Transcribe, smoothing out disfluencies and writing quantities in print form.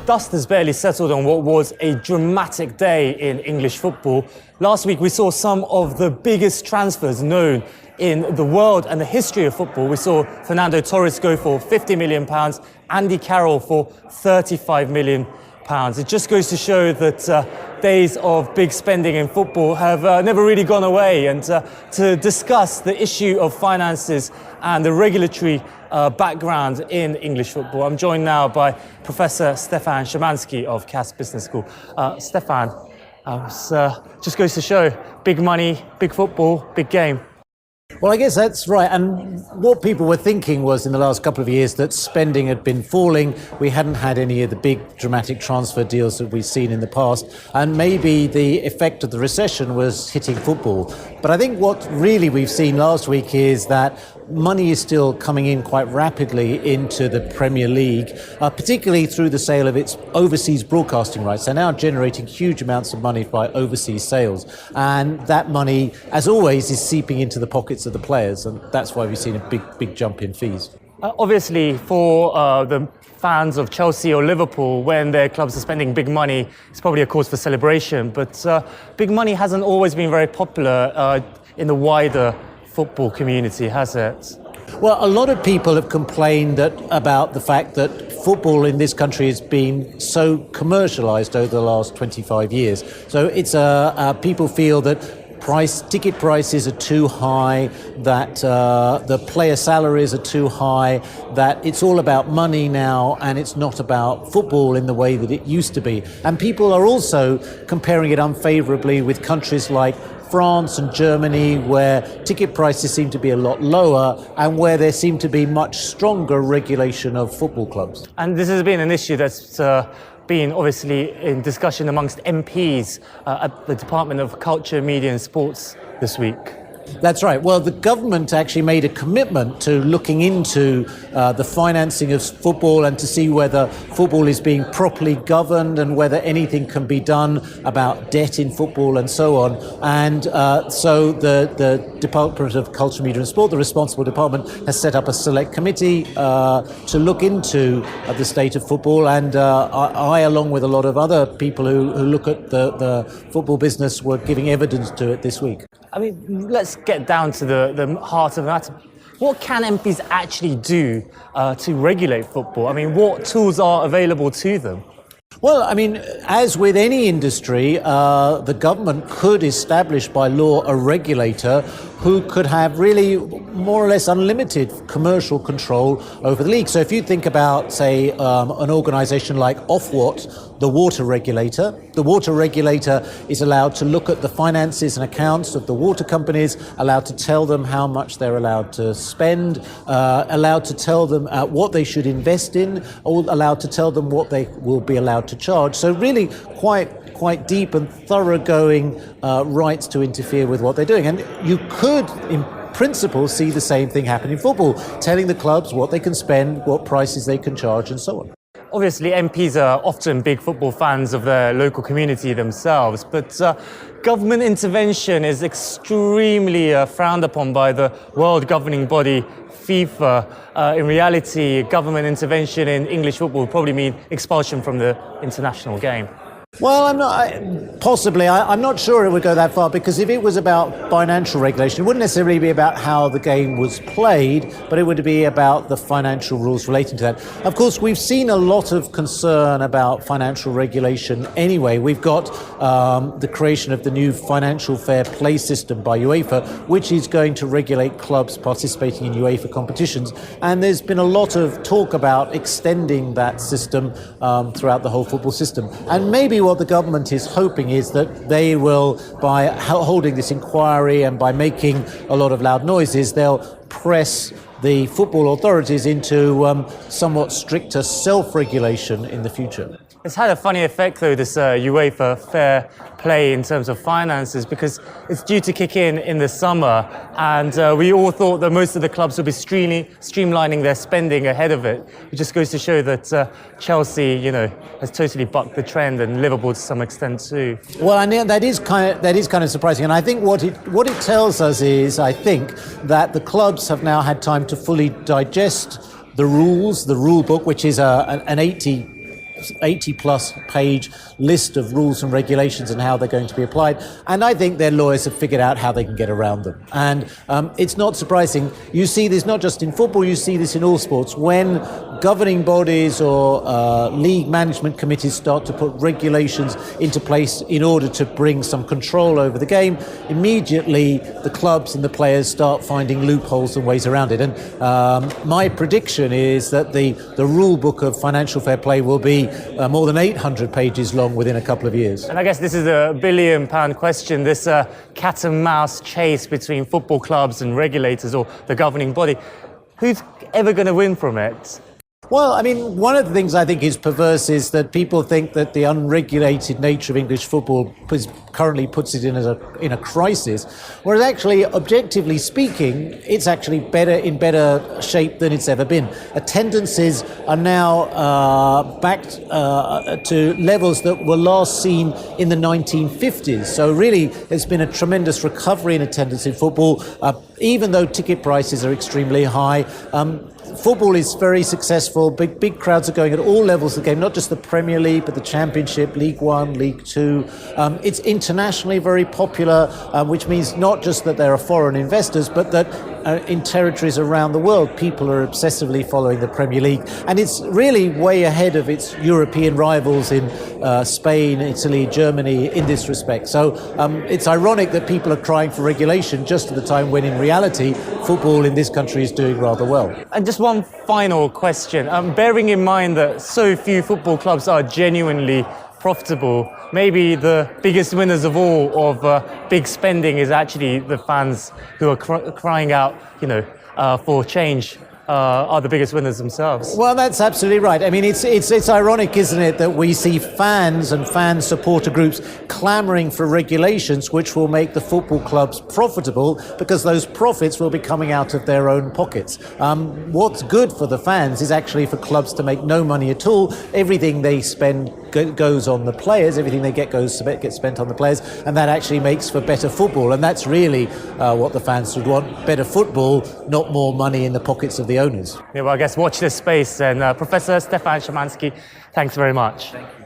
dust has barely settled on what was a dramatic day in English football. Last week we saw some of the biggest transfers known in the world and the history of football. We saw Fernando Torres go for £50 million, Andy Carroll for £35 million. It just goes to show that days of big spending in football have never really gone away. And to discuss the issue of finances and the regulatory background in English football, I'm joined now by Professor Stefan Szymanski of Cass Business School. Stefan, just goes to show big money, big football, big game. Well, I guess that's right. And what people were thinking was in the last couple of years that spending had been falling. We hadn't had any of the big dramatic transfer deals that we've seen in the past. And maybe the effect of the recession was hitting football. But I think what really we've seen last week is that money is still coming in quite rapidly into the Premier League, particularly through the sale of its overseas broadcasting rights. They're now generating huge amounts of money by overseas sales. And that money, as always, is seeping into the pockets of the players. And that's why we've seen a big jump in fees. Obviously, for the fans of Chelsea or Liverpool, when their clubs are spending big money, it's probably a cause for celebration. But big money hasn't always been very popular in the wider football community, has it? Well, a lot of people have complained about the fact that football in this country has been so commercialised over the last 25 years. So it's people feel that ticket prices are too high, that the player salaries are too high, that it's all about money now and it's not about football in the way that it used to be. And people are also comparing it unfavourably with countries like France and Germany, where ticket prices seem to be a lot lower and where there seem to be much stronger regulation of football clubs. And this has been an issue that's been obviously in discussion amongst MPs at the Department of Culture, Media and Sports this week. That's right. Well, the government actually made a commitment to looking into the financing of football and to see whether football is being properly governed and whether anything can be done about debt in football and so on. And so the Department of Culture, Media and Sport, the responsible department, has set up a select committee to look into the state of football. And I, along with a lot of other people who look at the football business, were giving evidence to it this week. I mean, let's get down to the heart of the matter. What can MPs actually do to regulate football? I mean, what tools are available to them? Well, I mean, as with any industry, the government could establish by law a regulator who could have really more or less unlimited commercial control over the league. So if you think about, say, an organisation like Ofwat, the water regulator is allowed to look at the finances and accounts of the water companies, allowed to tell them how much they're allowed to spend, allowed to tell them what they should invest in, or allowed to tell them what they will be allowed to charge. So really quite deep and thoroughgoing rights to interfere with what they're doing. And you could, in principle, see the same thing happen in football, telling the clubs what they can spend, what prices they can charge, and so on. Obviously, MPs are often big football fans of their local community themselves, but government intervention is extremely frowned upon by the world governing body, FIFA. In reality, government intervention in English football would probably mean expulsion from the international game. Well, I'm not sure it would go that far, because if it was about financial regulation, it wouldn't necessarily be about how the game was played, but it would be about the financial rules relating to that. Of course, we've seen a lot of concern about financial regulation anyway. We've got the creation of the new financial fair play system by UEFA, which is going to regulate clubs participating in UEFA competitions. And there's been a lot of talk about extending that system throughout the whole football system. And maybe what the government is hoping is that they will, by holding this inquiry and by making a lot of loud noises, they'll press the football authorities into somewhat stricter self-regulation in the future. It's had a funny effect, though, this UEFA fair play in terms of finances, because it's due to kick in the summer, and we all thought that most of the clubs would be streamlining their spending ahead of it. It just goes to show that Chelsea, has totally bucked the trend, and Liverpool to some extent too. Well, and that is kind of surprising, and I think what it tells us is, I think, that the clubs have now had time to fully digest the rules, the rule book, which is an 80 80 plus page list of rules and regulations and how they're going to be applied. And I think their lawyers have figured out how they can get around them. And it's not surprising. You see this not just in football, you see this in all sports. When governing bodies or league management committees start to put regulations into place in order to bring some control over the game, immediately the clubs and the players start finding loopholes and ways around it. And my prediction is that the rule book of financial fair play will be more than 800 pages long within a couple of years. And I guess this is a £1 billion question, this cat and mouse chase between football clubs and regulators or the governing body. Who's ever going to win from it? Well, I mean, one of the things I think is perverse is that people think that the unregulated nature of English football currently puts it in a crisis, whereas actually, objectively speaking, it's actually in better shape than it's ever been. Attendances are now back to levels that were last seen in the 1950s. So really, there's been a tremendous recovery in attendance in football, even though ticket prices are extremely high. Football is very successful. Big crowds are going at all levels of the game, not just the Premier League, but the Championship, League One, League Two. It's internationally very popular, which means not just that there are foreign investors, but that in territories around the world, people are obsessively following the Premier League. And it's really way ahead of its European rivals in Spain, Italy, Germany in this respect. So it's ironic that people are crying for regulation just at the time when in reality, football in this country is doing rather well. And just one final question. Bearing in mind that so few football clubs are genuinely profitable, maybe the biggest winners of all of big spending is actually the fans who are crying out, for change. Are the biggest winners themselves. Well, that's absolutely right. I mean, it's ironic, isn't it, that we see fans and fan supporter groups clamouring for regulations which will make the football clubs profitable because those profits will be coming out of their own pockets. What's good for the fans is actually for clubs to make no money at all. Everything they spend goes on the players. Everything they gets spent on the players, and that actually makes for better football. And that's really what the fans would want: better football, not more money in the pockets of the owners. Yeah, well, I guess watch this space. And Professor Stefan Szymanski, thanks very much. Thank you.